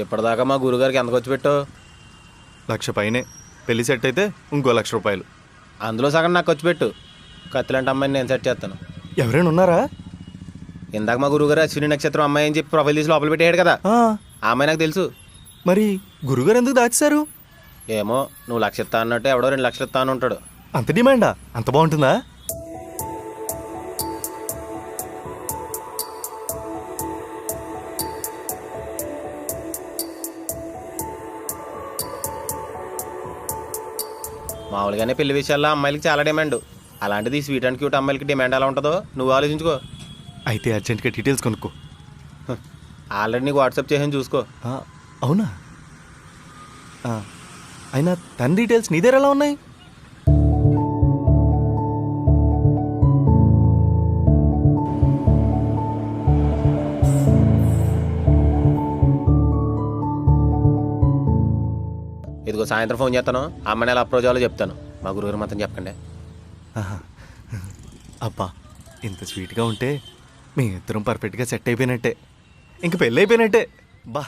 ఇప్పటిదాకా మా గురుగారికి ఎంత ఖర్చు పెట్టావు? 1,00,000 పైనే. పెళ్లి సెట్ అయితే ఇంకో 1,00,000 రూపాయలు. అందులో సగం నాకు ఖర్చు పెట్టు. కత్తిలాంటి అమ్మాయిని నేను సెట్ చేస్తాను. ఎవరైనా ఉన్నారా? ఇందాక మా గురుగారు అశ్విని నక్షత్రం అమ్మాయి అని చెప్పి ప్రొఫైల్ తీసి లోపల పెట్టాడు కదా, ఆ, ఆ అమ్మాయి నాకు తెలుసు. మరి గురుగారు ఎందుకు దాచేశారు? ఏమో, నువ్వు 1,00,000 ఇస్తా అన్నట్టు ఎవడో 2,00,000 ఇస్తా అని ఉంటాడు. అంత డిమాండా? అంత బాగుంటుందా? మామూలుగానే పెళ్లి విషయాల్లో అమ్మాయిలకి చాలా డిమాండ్. అలాంటిది స్వీట్ అండ్ క్యూట్ అమ్మాయిలకి డిమాండ్ ఎలా ఉంటుందో నువ్వు ఆలోచించుకో. అయితే అర్జెంట్గా డీటెయిల్స్ కొనుక్కో. ఆల్రెడీ నీకు వాట్సాప్ చేసి చూసుకో. అవునా? అయినా తన డీటెయిల్స్ నీ దగ్గర ఎలా ఉన్నాయి? ఇదిగో సాయంత్రం ఫోన్ చేస్తాను, అమ్మని ఎలా అప్రోచ్ అవ్వాలో చెప్తాను. మా గురుగారు మాత్రం చెప్పకండి. అబ్బా, ఇంత స్వీట్గా ఉంటే మీ ఇద్దరం పర్ఫెక్ట్గా సెట్ అయిపోయినట్టే. ఇంక పెళ్ళి అయిపోయినట్టే. బా.